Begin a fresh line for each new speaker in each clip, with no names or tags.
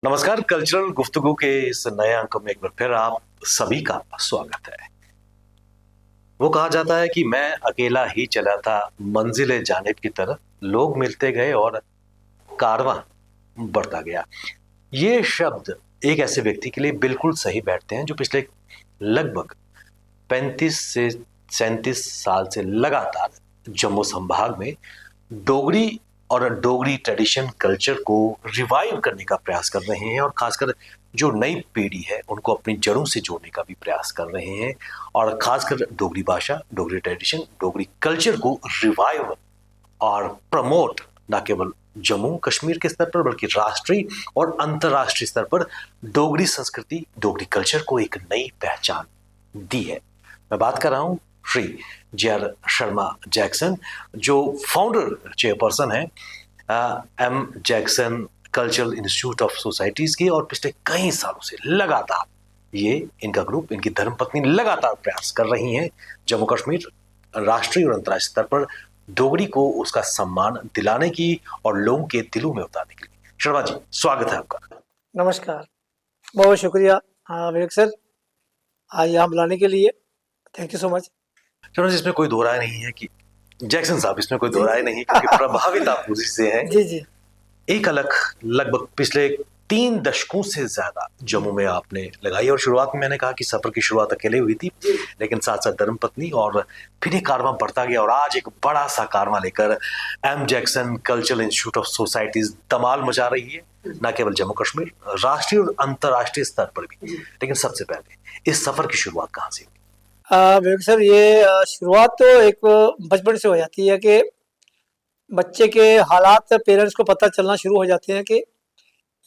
नमस्कार। कल्चरल गुफ्तगू के इस नए अंक में एक बार फिर आप सभी का स्वागत है। वो कहा जाता है कि मैं अकेला ही चला था मंजिले जानिब की तरफ, लोग मिलते गए और कारवां बढ़ता गया। ये शब्द एक ऐसे व्यक्ति के लिए बिल्कुल सही बैठते हैं जो पिछले लगभग 35 से 37 साल से लगातार जम्मू संभाग में डोगरी और डोगरी ट्रेडिशन कल्चर को रिवाइव करने का प्रयास कर रहे हैं और खासकर जो नई पीढ़ी है उनको अपनी जड़ों से जोड़ने का भी प्रयास कर रहे हैं और खासकर डोगरी भाषा, डोगरी ट्रेडिशन, डोगरी कल्चर को रिवाइव और प्रमोट न केवल जम्मू कश्मीर के स्तर पर बल्कि राष्ट्रीय और अंतर्राष्ट्रीय स्तर पर डोगरी संस्कृति, डोगरी कल्चर को एक नई पहचान दी है। मैं बात कर रहा हूं श्री जे.आर. शर्मा जैक्सन, जो फाउंडर चेयरपर्सन है M Jackson cultural institute of societies की, और पिछले कई सालों से लगातार ये इनका ग्रुप, इनकी धर्मपत्नी लगातार प्रयास कर रही हैं जम्मू कश्मीर राष्ट्रीय और अंतर्राष्ट्रीय स्तर पर डोगरी को उसका सम्मान दिलाने की और लोगों के दिलों में उतारने के लिए। शर्मा जी, स्वागत है आपका।
नमस्कार, बहुत शुक्रिया विवेक सर, आज यहाँ बुलाने के लिए। Thank you so much.
Sharma ji, इसमें कोई दो राय नहीं है कि जैक्सन साहब, इसमें कोई दो राय नहीं, क्योंकि प्रभावित आप उसी से हैं।
जी जी।
एक अलग लगभग पिछले 3 दशकों से ज्यादा जम्मू में आपने लगाई, और शुरुआत में मैंने कहा कि सफर की शुरुआत अकेले हुई थी, लेकिन साथ साथ धर्मपत्नी, और फिर ये कारवां बढ़ता गया और आज एक बड़ा सा कारवां लेकर M Jackson cultural institute of societies धमाल मचा रही है, न केवल जम्मू कश्मीर, राष्ट्रीय और अंतर्राष्ट्रीय स्तर पर भी। लेकिन सबसे पहले इस सफर की शुरुआत कहाँ से हुई?
विवेक सर, ये शुरुआत तो एक बचपन से हो जाती है कि बच्चे के हालात पेरेंट्स को पता चलना शुरू हो जाते हैं कि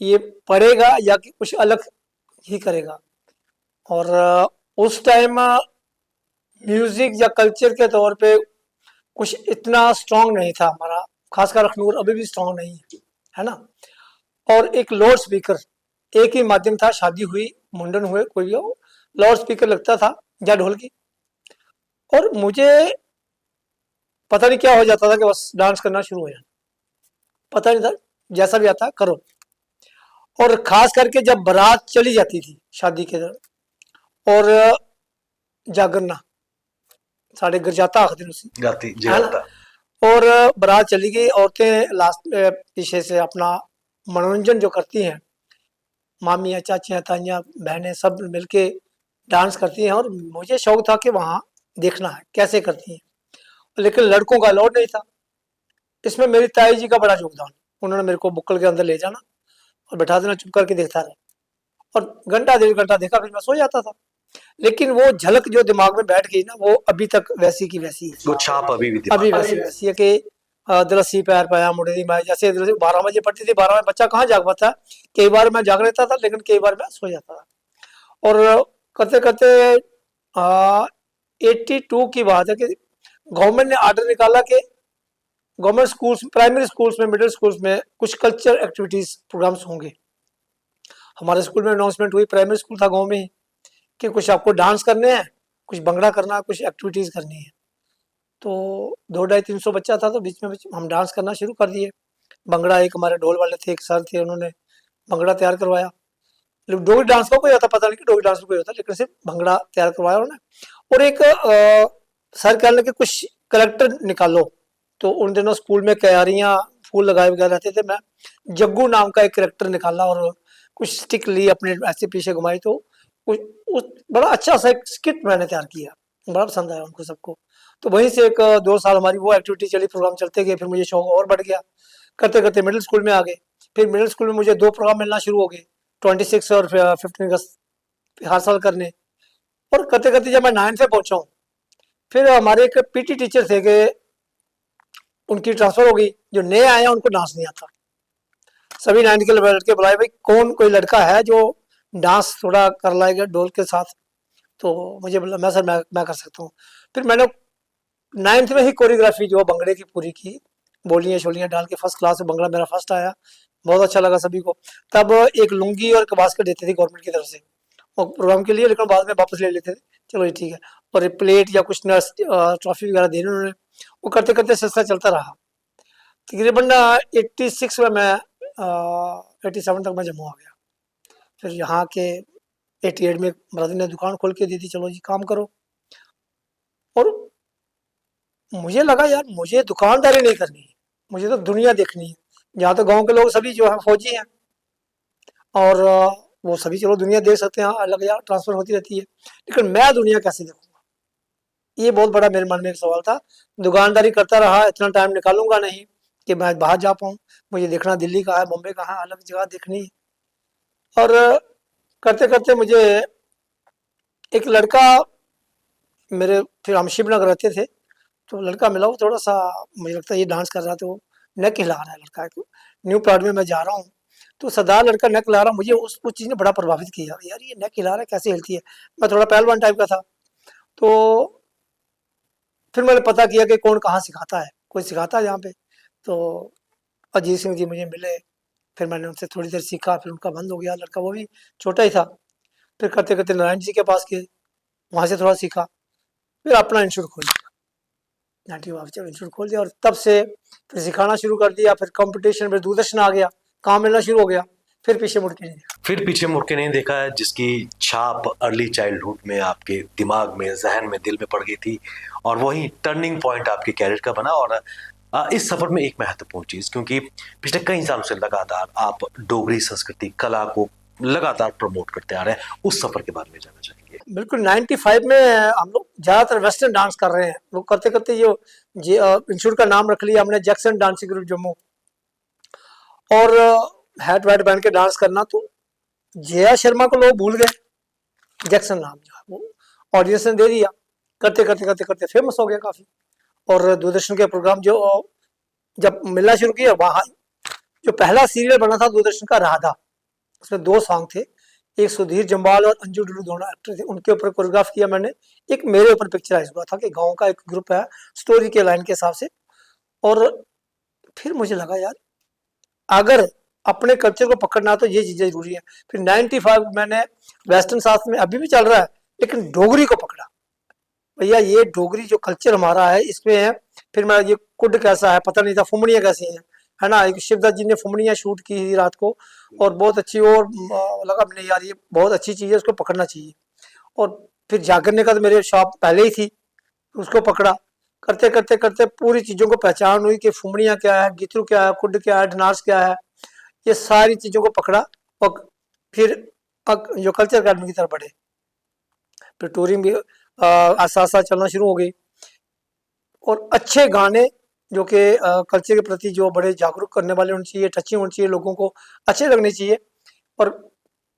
ये पढ़ेगा या कि कुछ अलग ही करेगा। और उस टाइम म्यूजिक या कल्चर के तौर पे कुछ इतना स्ट्रांग नहीं था हमारा, खासकर अखनूर अभी भी स्ट्रांग नहीं है ना। और एक लाउड स्पीकर एक ही माध्यम था, शादी हुई, मुंडन हुए, कोई भी हो, लाउड स्पीकर लगता था या ढोलकी। और मुझे पता नहीं क्या हो जाता था कि बस डांस करना शुरू हो जाना, पता नहीं था, जैसा भी आता करो। और खास करके जब बारात चली जाती थी शादी के दौरान, और जागरना साढ़े घर जाता आखिर उसी
गाती
है ना।
जाता।
और बारात चली गई, औरतें लास्ट पीछे से अपना मनोरंजन जो करती हैं, मामियाँ, चाचियाँ, ताइयाँ, बहनें सब मिलके डांस करती हैं। और मुझे शौक था कि वहाँ देखना है कैसे करती हैं, लेकिन लड़कों का अलाउड नहीं था। इसमें मेरी ताई जी का बड़ा योगदान, उन्होंने मेरे को बुक्कल के अंदर ले जाना और बैठा देना, चुप करके देखता रहा, और घंटा 1.5 घंटा देखा, फिर मैं सो जाता था। लेकिन वो झलक जो दिमाग में बैठ गई ना, वो अभी तक वैसी की वैसी है।
वो छाप अभी भी दिमाग
अभी
में
वैसी वैसी है कि दरसी पैर पाया मुड़ेरी मैं, जैसे 12 बजे पड़ती थी, 12 में बच्चा कहाँ जाग पाता। कई बार मैं जाग लेता था, लेकिन कई बार मैं सो जाता था। और करते करते 82 की बात है कि गवर्नमेंट ने आर्डर निकाला कि गवर्नमेंट स्कूल्स, प्राइमरी स्कूल्स में, मिडिल स्कूल्स में कुछ कल्चर एक्टिविटीज प्रोग्राम्स होंगे। हमारे स्कूल में अनाउंसमेंट हुई, प्राइमरी स्कूल था गांव में ही, कि कुछ आपको डांस करने हैं, कुछ भंगड़ा करना है, कुछ एक्टिविटीज करनी है। तो 200-250-300 बच्चा था, तो बीच में हम डांस करना शुरू कर दिए। भंगड़ा, एक हमारे ढोल वाले थे, एक सर थे, उन्होंने भंगड़ा तैयार करवाया। डोगरी डांस का कोई होता पता नहीं कि डोगरी डांस कोई होता, लेकिन सिर्फ भंगड़ा तैयार करवाया उन्होंने। और एक सर कह रहे कि कुछ करेक्टर निकालो, तो उन दिनों स्कूल में क्यारियाँ, फूल लगाए वगैरह रहते थे। मैं जग्गू नाम का एक करेक्टर निकाला और कुछ स्टिक ली, अपने ऐसे पीछे घुमाई, तो उस बड़ा अच्छा सा एक स्किट मैंने तैयार किया, बड़ा पसंद आया उनको सबको। तो वहीं से एक 2 साल हमारी वो एक्टिविटी चली, प्रोग्राम चलते गए। फिर मुझे शौक और बढ़ गया, करते करते मिडिल स्कूल में आ गए। फिर मिडिल स्कूल में मुझे 2 प्रोग्राम मिलना शुरू हो गए, 26 और 15 अगस्त हर साल करने। और करते करते जब मैं 9th में पहुंचा हूँ, फिर हमारे एक पीटी टीचर थे कि उनकी ट्रांसफर हो गई, जो नए आए हैं उनको डांस नहीं आता। सभी 9th के लड़के बुलाए, भाई कौन कोई लड़का है जो डांस थोड़ा कर लाएगा ढोल के साथ। तो मुझे बोला, मैं सर मैं कर सकता हूँ। फिर मैंने 9th में ही कोरियोग्राफी जो भंगड़े की पूरी की, बोलियाँ शोलियाँ डाल के फर्स्ट क्लास में भंगड़ा मेरा फर्स्ट आया, बहुत अच्छा लगा सभी को। तब एक लुंगी और एक बास्केट देती थी गवर्नमेंट की तरफ से और प्रोग्राम के लिए, लेकिन बाद में वापस ले लेते थे, चलो ये ठीक है। और एक प्लेट या कुछ नर्स ट्रॉफी वगैरह देने उन्होंने। वो करते करते सिलसिला चलता रहा। तकरीबन 86 में मैं 87 तक मैं जम्मू आ गया। फिर यहाँ के 88 में ब्रदर ने दुकान खोल के दी थी, चलो जी काम करो। और मुझे लगा यार मुझे दुकानदारी नहीं करनी है, मुझे तो दुनिया देखनी है। यहाँ तो गांव के लोग सभी जो है फौजी हैं और वो सभी चलो दुनिया देख सकते हैं, अलग यहाँ ट्रांसफर होती रहती है, लेकिन मैं दुनिया कैसे देखूंगा, ये बहुत बड़ा मेरे मन में एक सवाल था। दुकानदारी करता रहा, इतना टाइम निकालूंगा नहीं कि मैं बाहर जा पाऊँ। मुझे देखना दिल्ली का है, मुंबई का है, अलग जगह देखनी है। और करते करते मुझे एक लड़का, मेरे फिर हम शिवनगर रहते थे, तो लड़का मिला, वो थोड़ा सा मुझे लगता है ये डांस कर रहा था, वो नेक हिला रहा है लड़का, न्यू प्लाट में मैं जा रहा हूँ तो सरदार लड़का नेक हिला रहा, मुझे उस चीज़ ने बड़ा प्रभावित किया, यार ये नेक हिला रहा है कैसे हिलती है। मैं थोड़ा पहलवान टाइप का था, तो फिर मैंने पता किया कि कौन कहाँ सिखाता है, कोई सिखाता है यहाँ पे। तो अजीत सिंह जी मुझे मिले, फिर मैंने उनसे थोड़ी देर सीखा, फिर उनका बंद हो गया, लड़का वो भी छोटा ही था। फिर करते करते नारायण जी के पास गए, वहाँ से थोड़ा सीखा, फिर अपना इंस्टीट्यूट खोल दिया, नेटिव ऑफिसर इंस्टीट्यूट खोल दिया। और तब से फिर सिखाना शुरू कर दिया, फिर कंपटीशन में दूरदर्शन आ गया, काम मिलना शुरू हो गया, फिर पीछे मुड़ के नहीं देखा।
फिर पीछे मुड़ के नहीं देखा है, जिसकी छाप अर्ली चाइल्डहुड में आपके दिमाग में, जहन में, दिल में पड़ गई थी और वही टर्निंग पॉइंट आपके कैरियर का बना। और इस सफर में एक महत्वपूर्ण चीज, क्योंकि पिछले कई सालों से लगातार आप डोगरी संस्कृति कला को लगातार प्रमोट करते आ रहे हैं, उस सफर के बारे में जानना चाहेंगे।
बिल्कुल 95 में हम लोग ज़्यादातर वेस्टर्न डांस कर रहे हैं, वो करते करते जो इंस्टीट्यूट का नाम रख लिया हमने जैक्सन डांसिंग ग्रुप जम्मू, और हैट वैट पहन के डांस करना, तो जया शर्मा को लोग भूल गए, जैक्सन नाम जो है वो ऑडियंस ने दे दिया, करते करते करते करते फेमस हो गया काफ़ी। और दूरदर्शन के प्रोग्राम जो जब मिलना शुरू किया, वहाँ जो पहला सीरियल बना था दूरदर्शन का राधा, उसमें 2 सॉन्ग थे, एक सुधीर जम्वाल और अंजू डुलू दोनों एक्टर थे, उनके ऊपर कोरियोग्राफ किया मैंने। एक मेरे ऊपर पिक्चराइज हुआ था कि गांव का एक ग्रुप है स्टोरी के लाइन के हिसाब से। और फिर मुझे लगा यार अगर अपने कल्चर को पकड़ना तो ये चीज़ें जरूरी है। फिर 95 मैंने वेस्टर्न शास्त्र में अभी भी चल रहा है, लेकिन डोगरी को पकड़ा, भैया ये डोगरी जो कल्चर हमारा है इसमें है। फिर मैं ये कुड कैसा है पता नहीं था, फुमड़ियाँ कैसी हैं, है ना। एक शिवदास जी ने फुमड़ियाँ शूट की थी रात को, और बहुत अच्छी, और लगा नहीं यार ये बहुत अच्छी चीज़ है, उसको पकड़ना चाहिए। और फिर जागरने का तो मेरे शॉप पहले ही थी, उसको पकड़ा, करते करते करते पूरी चीज़ों को पहचान हुई कि फुमड़ियाँ क्या है, गितरू क्या है, कुड क्या है, ढनार्स क्या है, ये सारी चीज़ों को पकड़ा। और फिर जो कल्चर अकेडमी की तरफ बढ़े, फिर टूरिंग भी आस्ता आस्ता चलना शुरू हो गई। और अच्छे गाने जो कि कल्चर के प्रति जो बड़े जागरूक करने वाले होने चाहिए, टचिंग होनी चाहिए, लोगों को अच्छे लगने चाहिए। और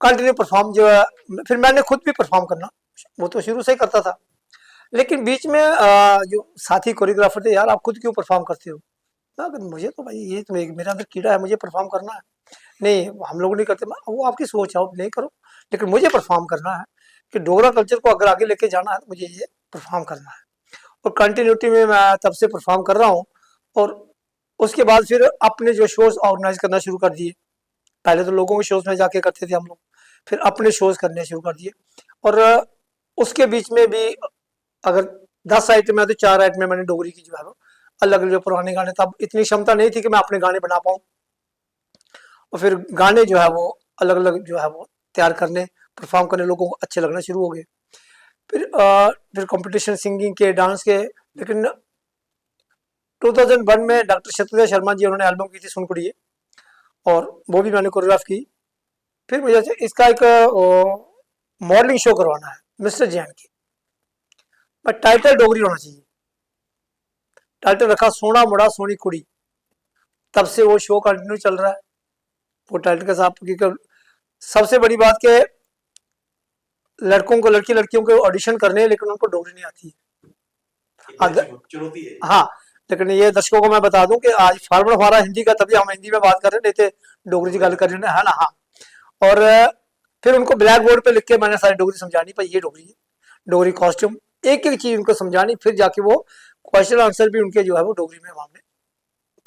कंटिन्यू परफॉर्म जो है, फिर मैंने खुद भी परफॉर्म करना, वो तो शुरू से ही करता था, लेकिन बीच में जो साथी कोरियोग्राफर थे, यार आप खुद क्यों परफॉर्म करते हो। मुझे तो भाई ये तो मेरे अंदर कीड़ा है, मुझे परफॉर्म करना है, नहीं हम लोग नहीं करते। वो आपकी सोच है, आप नहीं करो, लेकिन मुझे परफॉर्म करना है कि डोगरा कल्चर को अगर आगे लेके जाना है तो मुझे ये परफॉर्म करना है। और कंटिन्यूटी में मैं तब से परफॉर्म कर रहा हूँ। और उसके बाद फिर अपने जो शोज ऑर्गेनाइज करना शुरू कर दिए, पहले तो लोगों के शोज में जाके करते थे हम लोग, फिर अपने शोज करने शुरू कर दिए। और उसके बीच में भी अगर 10 आइटम है तो 4 आइटम में मैंने डोगरी की जो है वो अलग अलग, जो पुराने गाने, तब इतनी क्षमता नहीं थी कि मैं अपने गाने बना पाऊँ, और फिर गाने जो है वो अलग अलग जो है वो तैयार करने, परफॉर्म करने, लोगों को अच्छे लगना शुरू हो गए। फिर कंपटीशन सिंगिंग के, डांस के। लेकिन 2001 में डॉक्टर शत्रुघ्न शर्मा जी उन्होंने एल्बम की थी सुनकुड़िए, और वो भी मैंने कोरियोग्राफ की। फिर मुझे इसका एक मॉडलिंग शो करवाना है मिस्टर जैन की, पर टाइटल डोगरी होना चाहिए। टाइटल रखा सोना मुड़ा सोनी कुड़ी, तब से वो शो कंटिन्यू चल रहा है वो टाइटल के साथ। क्योंकि सबसे बड़ी बात के लड़कों को, लड़कियों को ऑडिशन करने हैं, लेकिन उनको डोगरी नहीं आती है,
चुनौती है।
हाँ, लेकिन ये दर्शकों को मैं बता दूं कि आज फार्मर हमारा हिंदी का, तभी हम हिंदी में बात कर रहे हैं, नहीं तो डोगरी की गल कर रहे हैं, है ना। हाँ, और फिर उनको ब्लैक बोर्ड पे लिख के मैंने सारी डोगरी समझानी, भाई ये डोगरी है, डोगरी कॉस्ट्यूम, एक एक चीज उनको समझानी, फिर जाके वो क्वेश्चन आंसर भी उनके जो है वो डोगरी में वहां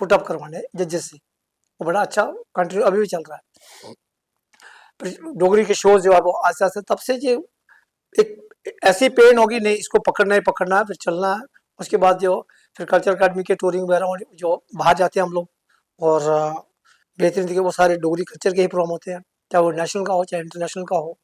पुटअप करवाने जजेस से। वो बड़ा अच्छा कंटिन्यू अभी भी चल रहा है। डोगरी के शोज जो है वो आस्ते आस्ते, तब से जो एक ऐसी पेन होगी, नहीं इसको पकड़ना ही पकड़ना है, फिर चलना है। उसके बाद जो फिर कल्चर अकेडमी के टूरिंग वगैरह जो बाहर जाते हैं हम लोग, और बेहतरीन तरीके वो सारे डोगरी कल्चर के ही प्रोग्राम होते हैं। चाहे वो नेशनल का हो चाहे इंटरनेशनल का हो,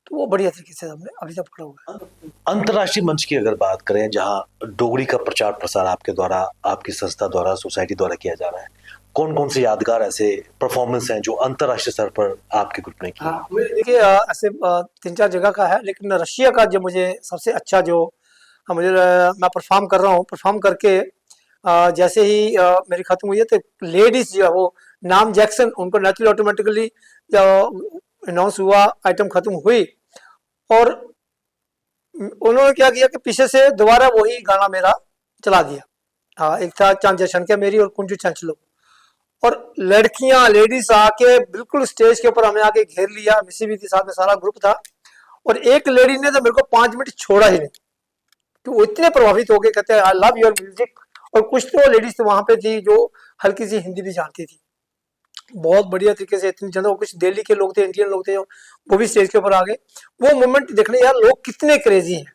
तो वो बढ़िया तरीके से हमने अभी तक पकड़ा हुआ है।
अंतर्राष्ट्रीय मंच की अगर बात करें जहां डोगरी का प्रचार प्रसार आपके द्वारा, आपकी संस्था द्वारा, सोसाइटी द्वारा किया जा रहा है, कौन कौन से यादगार ऐसे परफॉर्मेंस हैं जो अंतर्राष्ट्रीय स्तर पर आपके ग्रुप ने किए?
हाँ, देखिए ऐसे 3-4 जगह का है, लेकिन रशिया का जो मुझे सबसे अच्छा जो मुझे मैं परफॉर्म कर रहा हूँ, परफॉर्म करके जैसे ही मेरी खत्म हुई है तो लेडीज जो है वो नाम जैक्सन, उनको नेचुरली ऑटोमेटिकली अनाउंस हुआ, आइटम खत्म हुई और उन्होंने क्या किया कि पीछे से दोबारा वही गाना मेरा चला दिया। हाँ, एक था चांद जशन के मेरी और कुंजू चंचलो, और लड़कियां लेडीज आके बिल्कुल स्टेज के ऊपर हमें आके घेर लिया, मिसी भी थी साथ में, सारा ग्रुप था, और एक लेडी ने तो मेरे को 5 मिनट छोड़ा ही नहीं, तो वो इतने प्रभावित हो गए, कहते हैं आई लव योर म्यूजिक। और कुछ तो लेडीज तो वहां पे थी जो हल्की सी हिंदी भी जानती थी, बहुत बढ़िया तरीके से, इतनी ज्यादा, कुछ दिल्ली के लोग थे, इंडियन लोग थे, वो भी स्टेज के ऊपर आ गए। वो मोमेंट देखने यार लोग कितने क्रेजी हैं,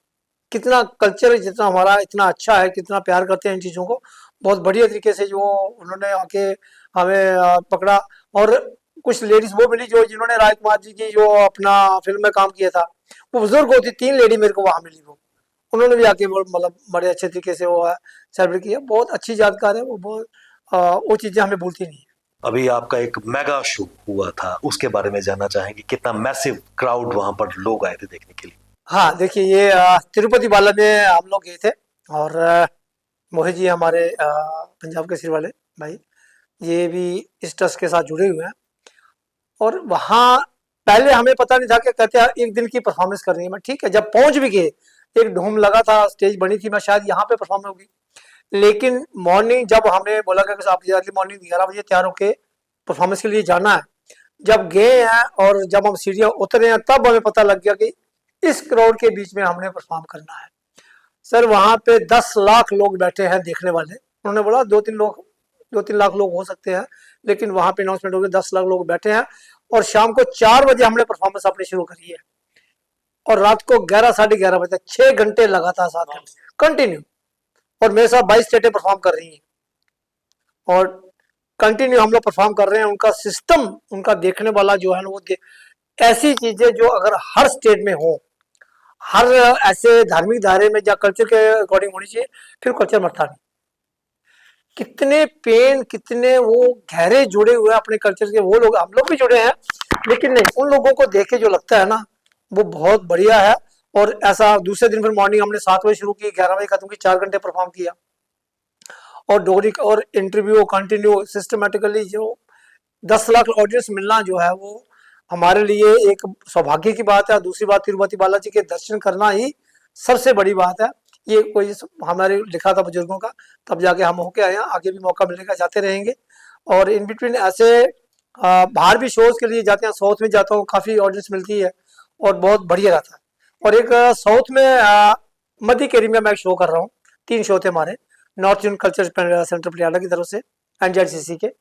कितना कल्चर जितना हमारा इतना अच्छा है, कितना प्यार करते हैं इन चीजों को, बहुत बढ़िया तरीके से जो उन्होंने आके हमें पकड़ा। और कुछ लेडीज वो मिली जो जिन्होंने राजकुमार जी की जो अपना फिल्म में काम किया था, वो बुजुर्ग होती, 3 लेडी मेरे को वहां मिली, वो उन्होंने भी आके मतलब बड़े अच्छे तरीके से वो सेलिब्रेट किया, बहुत अच्छी यादगार है वो, बहुत वो चीजें हमें भूलती नहीं है।
अभी आपका एक मेगा शो हुआ था, उसके बारे में जानना चाहेंगे, कितना मैसिव क्राउड वहां पर लोग आए थे देखने के लिए?
हाँ, देखिए ये तिरुपति बाला में हम लोग गए थे, और मोहित जी हमारे पंजाब केसरी वाले भाई, ये भी इस ट्रस्ट के साथ जुड़े हुए हैं। और वहाँ पहले हमें पता नहीं था कि कहते हैं एक दिन की परफॉर्मेंस करनी है, मैं ठीक है, जब पहुंच भी गए, एक धूम लगा था, स्टेज बनी थी, मैं शायद यहाँ पे परफॉर्म होगी, लेकिन मॉर्निंग जब हमें बोला गया कि आप अर्ली मॉर्निंग 11 बजे तैयार होके परफॉर्मेंस के लिए जाना है, जब गए हैं और जब हम सीढ़ियाँ उतरे हैं, तब हमें पता लग गया कि इस क्राउड के बीच में हमने परफॉर्म करना है। सर वहां पे 10 लाख लोग बैठे हैं देखने वाले, उन्होंने बोला 2-3 लाख लोग हो सकते हैं, लेकिन वहां पे अनाउंसमेंट हो गया 10 लाख लोग बैठे हैं। और शाम को 4 बजे हमने परफॉर्मेंस अपनी शुरू करी है, और रात को 11-11:30 बजे तक 6 घंटे लगातार 7 घंटे कंटिन्यू, और मेरे साथ 22 स्टेटें परफॉर्म कर रही हैं, और कंटिन्यू हम लोग परफॉर्म कर रहे हैं। उनका सिस्टम, उनका देखने वाला जो है ना, वो ऐसी चीजें जो अगर हर स्टेट में हो, हर ऐसे धार्मिक दायरे में या कल्चर के अकॉर्डिंग होनी चाहिए, फिर कल्चर मरता नहीं। कितने पेन, कितने वो गहरे जुड़े हुए अपने कल्चर के वो लोग, हम लोग भी जुड़े हैं, लेकिन नहीं, उन लोगों को देख के जो लगता है ना, वो बहुत बढ़िया है। और ऐसा दूसरे दिन फिर मॉर्निंग हमने 7 बजे शुरू की, 11 बजे खत्म की, 4 घंटे परफॉर्म किया, और डोगरी और इंटरव्यू कंटिन्यू सिस्टमेटिकली। जो 10 लाख ऑडियंस मिलना जो है वो हमारे लिए एक सौभाग्य की बात है। दूसरी बात, तिरुपति बालाजी के दर्शन करना ही सबसे बड़ी बात है। ये कोई हमारे लिखा था बुजुर्गों का, तब जाके हम होके आए हैं, आगे भी मौका मिलेगा, जाते रहेंगे। और इन बिटवीन ऐसे बाहर भी शोज के लिए जाते हैं, साउथ में जाता हूँ, काफी ऑडियंस मिलती है और बहुत बढ़िया रहता है। और एक साउथ में मध्य केरी में मैं शो कर रहा हूँ, 3 शो थे हमारे, north Indian culture centre Patiala की तरफ से, NZCC के।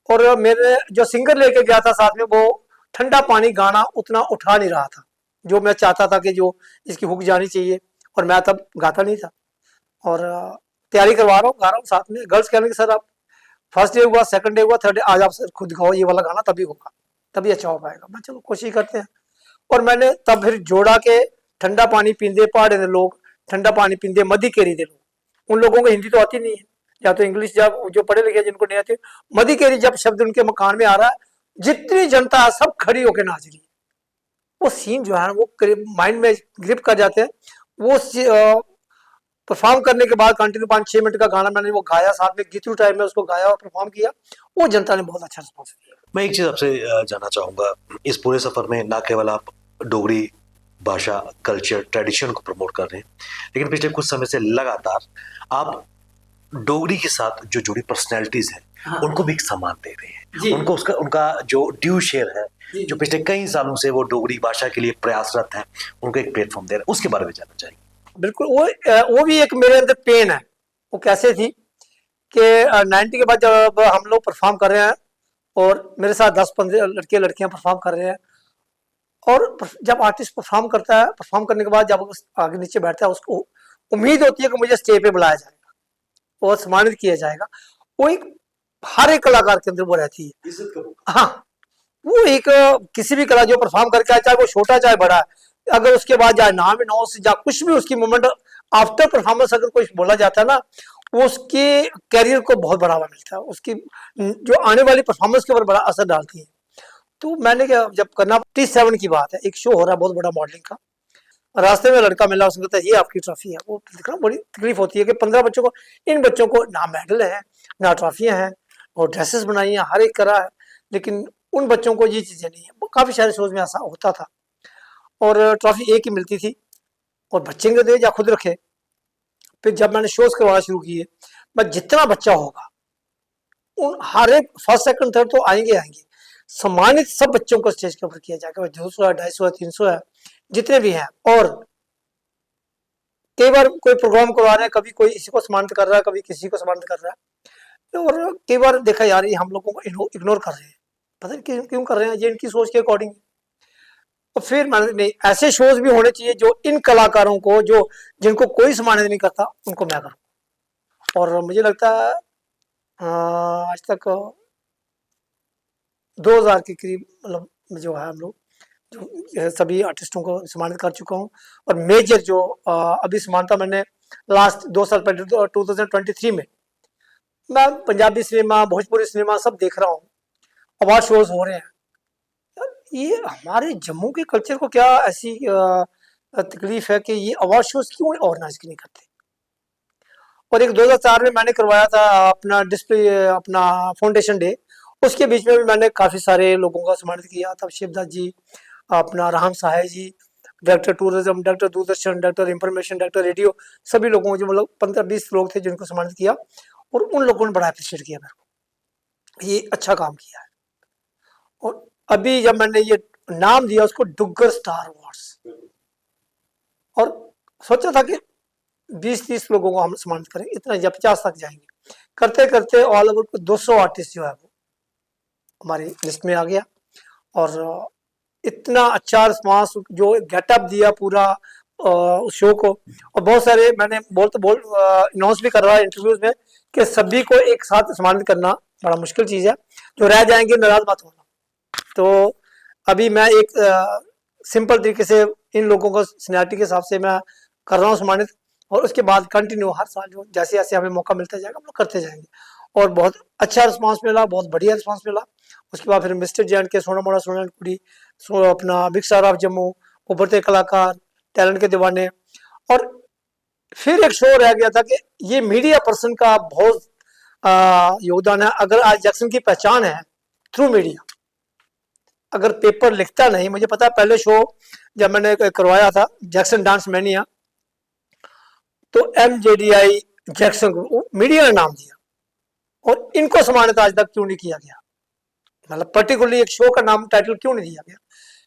और मेरे जो सिंगर लेके गया था साथ में, वो ठंडा पानी गाना उतना उठा नहीं रहा था जो मैं चाहता था कि जो इसकी हुक जानी चाहिए, और मैं तब गाता नहीं था, और तैयारी करवा रहा हूँ, गा रहा हूँ साथ में। गर्ल्स कहने के सर आप फर्स्ट डे हुआ, सेकंड डे हुआ, थर्ड डे आज आप सर खुद गाओ ये वाला गाना, तभी होगा, तभी अच्छा हो पाएगा। मैं चलो कोशिश करते हैं। और मैंने तब फिर जोड़ा के ठंडा पानी पींदे पहाड़े दे लोग, ठंडा पानी पींदे मधी केरी दे लोग, उन लोगों को हिंदी तो आती नहीं है, या तो इंग्लिश, जब जो पढ़े लिखे जिनको नहीं आती, मधी केरी जब शब्द उनके मकान में आ रहा है, जितनी जनता है सब खड़ी होकर नाच रही है। वो सीन जो है वो माइंड में ग्रिप कर जाते हैं। वो परफॉर्म करने के बाद कंटिन्यू 5-6 मिनट का गाना मैंने वो गाया, साथ में गीतरू टाइम में उसको गाया और परफॉर्म किया, वो जनता ने बहुत अच्छा रिस्पॉन्स दिया।
मैं एक चीज आपसे जानना चाहूंगा, इस पूरे सफर में ना केवल आप डोगरी भाषा, कल्चर, ट्रेडिशन को प्रमोट कर रहे हैं, लेकिन पिछले कुछ समय से लगातार आप डोगरी के साथ जो जुड़ी पर्सनैलिटीज हैं,
हाँ,
उनको भी एक सम्मान दे रहे हैं, उनको उनका जो ड्यू शेयर है, जो पिछले कई सालों से वो डोगरी भाषा के लिए प्रयासरत है, उनको एक प्लेटफॉर्म दे रहे हैं, उसके बारे में जानना चाहिए।
बिल्कुल, वो भी एक मेरे अंदर पेन है। वो कैसे थी कि 90 के बाद जब हम लोग परफॉर्म कर रहे हैं, और मेरे साथ 10-15 लड़के लड़कियां परफॉर्म कर रहे हैं, और जब आर्टिस्ट परफॉर्म करता है, परफॉर्म करने के बाद जब आगे नीचे बैठता है, उसको उम्मीद होती है कि मुझे स्टेज पे बुलाया जाएगा और सम्मानित किया जाएगा। वो एक हर एक कलाकार के अंदर वो रहती है। हाँ, वो एक किसी भी कला जो परफॉर्म करके आए, चाहे वो छोटा चाहे बड़ा, अगर उसके बाद जाए नाम नौस या कुछ भी उसकी मूवमेंट आफ्टर परफॉर्मेंस अगर कुछ बोला जाता है ना, वो उसके कैरियर को बहुत बढ़ावा मिलता है, उसकी जो आने वाली परफॉर्मेंस के ऊपर बड़ा असर डालती है। तो मैंने क्या, जब करना T7 की बात है, एक शो हो रहा है बहुत बड़ा मॉडलिंग का, रास्ते में लड़का मिला, उसने कहता है ये आपकी ट्रॉफी है। वो देखना बड़ी तकलीफ होती है कि 15 बच्चों को, इन बच्चों को ना मेडल है ना ट्रॉफियां हैं, और ड्रेसेस बनाई हैं, हर एक करा है, लेकिन उन बच्चों को ये चीजें नहीं है। वो काफी सारे शोज में ऐसा होता था, और ट्रॉफी एक ही मिलती थी, और बच्चे के दे या खुद रखे। फिर जब मैंने शोज करवाना शुरू किए, मैं जितना बच्चा होगा उन हर एक फर्स्ट सेकंड थर्ड तो आएंगे आएंगे, सम्मानित सब बच्चों को स्टेज के ऊपर किया जाएगा, 200 है, 250 है, 300 है, जितने भी हैं। और कई बार कोई प्रोग्राम करवा रहे हैं, कभी कोई इसी को सम्मानित कर रहा है, कभी किसी को सम्मानित कर रहा है, और कई बार देखा यार ये हम लोगों को इग्नोर कर रहे हैं, पता नहीं क्यों क्यों कर रहे हैं, ये इनकी सोच के अकॉर्डिंग। तो फिर मैंने नहीं, ऐसे शोज भी होने चाहिए जो इन कलाकारों को, जो जिनको कोई सम्मानित नहीं करता, उनको मैं करूँ। और मुझे लगता है आज तक 2000 के करीब मतलब जो है हम लोग जो सभी आर्टिस्टों को सम्मानित कर चुका हूँ। और मेजर जो अभी सम्मानता मैंने लास्ट 2 साल पहले 2023 में, मैं पंजाबी सिनेमा, भोजपुरी सिनेमा सब देख रहा हूँ, अवार्ड शोज हो रहे हैं। ये हमारे जम्मू के कल्चर को क्या ऐसी तकलीफ है कि ये अवार्ड शोज क्यों ऑर्गेनाइज नहीं करते। और एक 2004 में मैंने करवाया था अपना डिस्प्ले, अपना फाउंडेशन डे, उसके बीच में भी मैंने काफी सारे लोगों का सम्मानित किया। तब शिवदास जी, अपना Ram Sahay ji, director tourism, director Doordarshan, director information, director radio, सभी लोगों को, जो मतलब 15-20 लोग थे जिनको सम्मानित किया, और उन लोगों ने बड़ा अप्रिशिएट किया मेरे को, ये अच्छा काम किया है। और अभी जब मैंने ये नाम दिया उसको डुग्गर स्टार अवार्ड्स, और सोचा था कि 20-30 लोगों को हम सम्मानित करेंगे, इतना या 50 तक जाएंगे, करते करते ऑल ओवर 200 आर्टिस्ट जो है वो हमारी लिस्ट में आ गया। और इतना अच्छा रिस्पॉन्स, जो गेटअप दिया पूरा उस शो को, और बहुत सारे मैंने बोल अनाउंस भी कर रहा है इंटरव्यूज में कि सभी को एक साथ सम्मानित करना बड़ा मुश्किल चीज़ है, जो रह जाएंगे नाराज मत होना। तो अभी मैं एक सिंपल तरीके से इन लोगों को सीनियरिटी के हिसाब से मैं कर रहा हूँ सम्मानित, और उसके बाद कंटिन्यू हर साल जो जैसे जैसे हमें मौका मिलता जाएगा हम लोग करते जाएंगे। और बहुत अच्छा रिस्पांस मिला, बहुत बढ़िया रिस्पांस मिला। उसके बाद फिर मिस्टर जैन के सोना मोड़ा सोना कुड़ी, अपना बिग स्टार ऑफ जम्मू, उभरते कलाकार, टैलेंट के दीवाने। और फिर एक शो रह गया था कि ये मीडिया पर्सन का बहुत योगदान है। अगर आज जैक्सन की पहचान है थ्रू मीडिया, अगर पेपर लिखता नहीं, मुझे पता है पहले शो जब मैंने करवाया था जैक्सन डांस मैनिया, तो MJDI जैक्सन को मीडिया ने नाम दिया, और इनको सम्मानित आज तक क्यों नहीं किया गया, मतलब पर्टिकुलरली एक शो का नाम टाइटल क्यों नहीं दिया गया।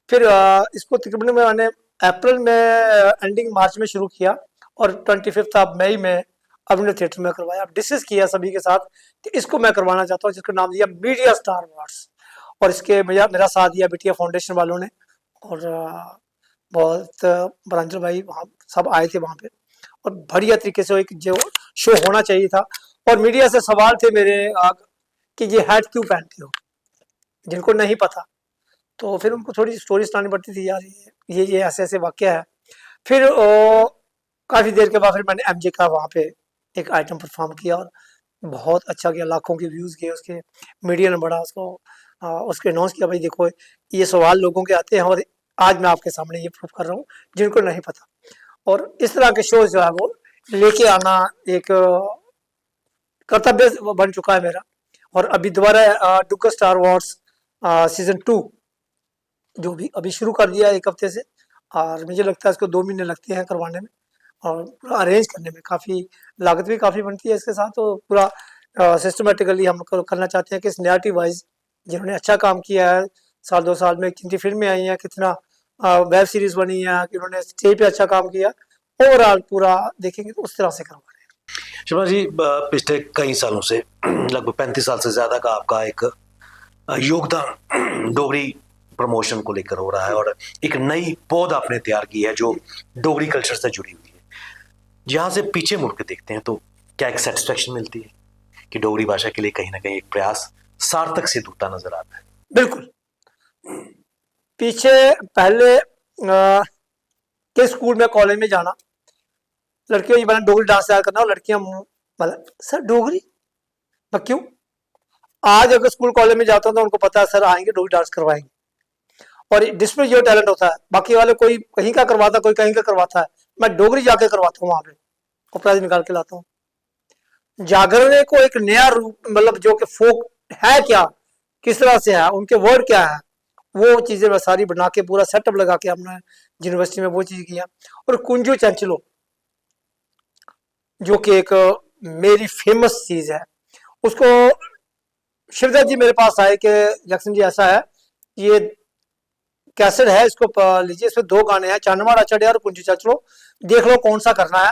फिर इसको तकरीबन मैंने अप्रैल में एंडिंग मार्च में शुरू किया, और 25 मई में अभिनव थिएटर में करवाया। अब डिस्कस किया सभी के साथ कि इसको मैं करवाना चाहता हूँ, जिसका नाम दिया मीडिया स्टार अवार्ड्स। और इसके मेरा साथ दिया बिटिया फाउंडेशन वालों ने, और बहुत बरंजर भाई वहाँ सब आए थे वहाँ पे, और बढ़िया तरीके से एक जो शो होना चाहिए था। और मीडिया से सवाल थे मेरे कि ये हैट क्यों पहनते हो, जिनको नहीं पता, तो फिर उनको थोड़ी स्टोरी सुनानी पड़ती थी, यार ये ऐसे ऐसे वाक्य है। फिर काफ़ी देर के बाद फिर मैंने MJ का वहाँ पे एक आइटम परफॉर्म किया, और बहुत अच्छा किया, लाखों के व्यूज़ गए उसके, मीडिया ने बड़ा उसको उसके अनाउंस किया, भाई देखो ये सवाल लोगों के आते हैं, और आज मैं आपके सामने ये प्रूफ कर रहा हूँ जिनको नहीं पता। और इस तरह के शोज जो है वो लेके आना एक कर्तव्य बन चुका है मेरा। और अभी दोबारा डुग्गर स्टार अवार्ड्स सीजन 2 जो भी अभी शुरू कर दिया 1 हफ्ते से, और मुझे लगता है इसको 2 महीने लगते हैं करवाने में, और पूरा अरेंज करने में काफ़ी लागत भी काफ़ी बनती है इसके साथ। तो पूरा सिस्टमेटिकली हम करना चाहते हैं कि सीनियरिटी वाइज जिन्होंने अच्छा काम किया है, साल 2 साल में कितनी फिल्में आई हैं, कितना वेब सीरीज बनी है, कि उन्होंने स्टेज पे अच्छा काम किया, ओवरऑल पूरा देखेंगे तो उस तरह से करवा रहे हैं।
शिवराम जी, पिछले कई सालों से लगभग 35 साल से ज्यादा का आपका एक योगदान डोगरी प्रमोशन को लेकर हो रहा है, और एक नई पौध आपने तैयार की है जो डोगरी कल्चर से जुड़ी हुई है। जहाँ से पीछे मुड़ के देखते हैं तो क्या एक सेटिस्फेक्शन मिलती है कि डोगरी भाषा के लिए कहीं ना कहीं एक प्रयास सार्थक सिद्ध होता नजर आता है?
बिल्कुल, पीछे पहले के स्कूल में कॉलेज में जाना, लड़कियों मैंने डोगरी डांस तैयार करना और लड़कियां मतलब सर डोगरी मैं क्यों। आज अगर स्कूल कॉलेज में जाता हूँ तो उनको पता है सर आएंगे डोगरी डांस करवाएंगे, और डिस्प्ले जो टैलेंट होता है, बाकी वाले कोई कहीं का करवाता कोई कहीं का करवाता है, मैं डोगरी जाके करवाता हूँ वहां पे और प्राइज निकाल के लाता हूँ। जागरण को एक नया रूप मतलब जो कि फोक है क्या, किस तरह से है, उनके वर्ड क्या है, वो चीजें मैं सारी बना के पूरा सेटअप लगा के हमने यूनिवर्सिटी में वो चीज किया। और कुंजू चंचलो जो कि एक मेरी फेमस चीज है, उसको शिवदत्त जी मेरे पास आए कि जैक्सन जी ऐसा है, ये कैसेट है, इसको लीजिए, इसमें 2 गाने हैं, चांदमाड़ा चढ़िया और कुंजू चंचलो, देख लो कौन सा करना है,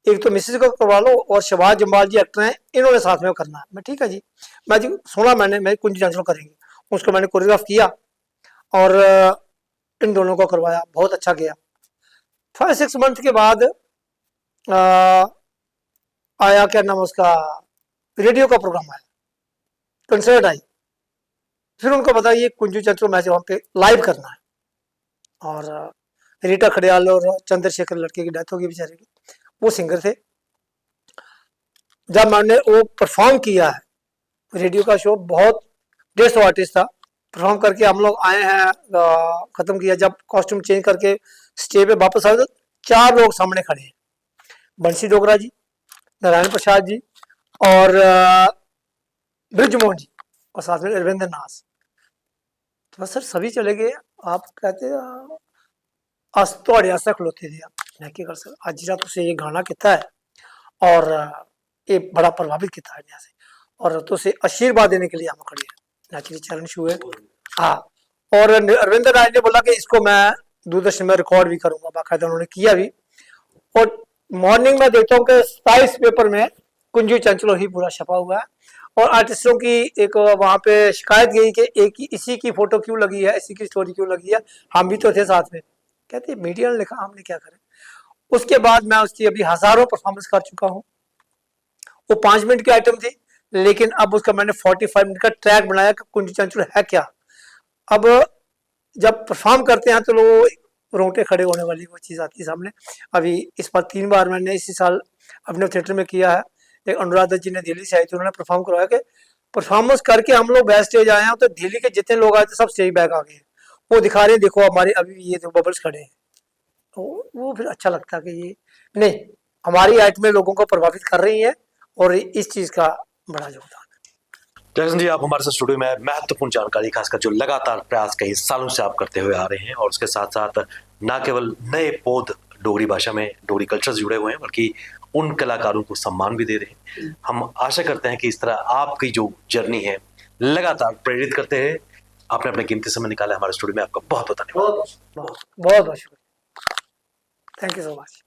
एक तो मिसेज को करवा लो और शहबाज जम्बाल जी एक्टर हैं, इन्होंने साथ में करना है। मैं ठीक है जी, मैं जी सुना मैंने, मैं कुंजू चंचलो करेंगे, उसको मैंने कोरियोग्राफ किया और इन दोनों को करवाया, बहुत अच्छा गया। 5-6 मंथ के बाद आया क्या नाम उसका, रेडियो का प्रोग्राम आया, कंसर्ट आई, फिर उनको पता ये कुंजू चंचलो मैच वहाँ पे लाइव करना है, और रीटा खड़ियाल और चंद्रशेखर लड़के की डेथ होगी बेचारे की, वो सिंगर थे। जब मैंने वो परफॉर्म किया है, रेडियो का शो बहुत 150 आर्टिस्ट था, परफॉर्म करके हम लोग आए हैं, खत्म किया, जब कॉस्ट्यूम चेंज करके स्टेज पे वापस आए तो 4 लोग सामने खड़े हैं, बंसी डोगरा जी, नारायण प्रसाद जी और ब्रिजमोहन जी और साथ में रविंद्र नाथ। तो सर सभी चले गए, आप कहते अस थोड़े आस्ते खलोते थे, मैं क्या कर सर अज जो तुम ये गाना किया है और ये बड़ा प्रभावित किया है से, और तुझे आशीर्वाद देने के लिए हम खड़े हैं, नेचुरली चैलेंज शो है। हाँ, और रविंद्र राय ने बोला कि इसको मैं दूरदर्शन में रिकॉर्ड भी करूंगा, बाकायदा उन्होंने किया भी। और मॉर्निंग में देखता हूँ कि स्पाइस पेपर में कुंजू चंचलो ही पूरा छपा हुआ है, और आर्टिस्टों की एक वहां पे शिकायत गई कि एक ही इसी की फोटो क्यों लगी है, इसी की स्टोरी क्यों लगी है, हम भी तो थे साथ में। कहते मीडिया ने लिखा, हमने क्या करें। उसके बाद मैं उसकी अभी हजारों परफॉर्मेंस कर चुका हूँ। वो 5 मिनट की आइटम थी, लेकिन अब उसका मैंने 45 मिनट का ट्रैक बनाया कि कुंजू चंचलो है क्या। अब जब परफॉर्म करते हैं तो लोग रोंगटे खड़े होने वाली वो चीज आती है सामने। अभी इस बार 3 बार मैंने इसी साल अपने थिएटर में किया है। एक अनुराधा जी ने दिल्ली से आई थी, उन्होंने परफॉर्म करवाया कि परफॉर्मेंस करके हम लोग बैक स्टेज आए हैं, तो दिल्ली के जितने लोग आए थे सब स्टेज बैक आ गए, वो दिखा रहे हैं देखो हमारे अभी ये जो बबल्स खड़े हैं। तो वो फिर अच्छा लगता है कि ये नहीं, हमारी आइटमें लोगों को प्रभावित कर रही है, और इस चीज का बड़ा योगदान।
जैक्सन जी, आप हमारे साथ स्टूडियो में महत्वपूर्ण जानकारी, खासकर जो लगातार प्रयास कई सालों से आप करते हुए आ रहे हैं, और उसके साथ साथ न केवल नए पौध डोगरी भाषा में डोगरी कल्चर से जुड़े हुए हैं, बल्कि उन कलाकारों को सम्मान भी दे रहे हैं। हम आशा करते हैं कि इस तरह आपकी जो जर्नी है लगातार प्रेरित करते हैं। आपने अपने कीमती समय निकाला हमारे स्टूडियो में, आपका बहुत बहुत धन्यवाद।
बहुत बहुत शुक्रिया, थैंक यू सो मच।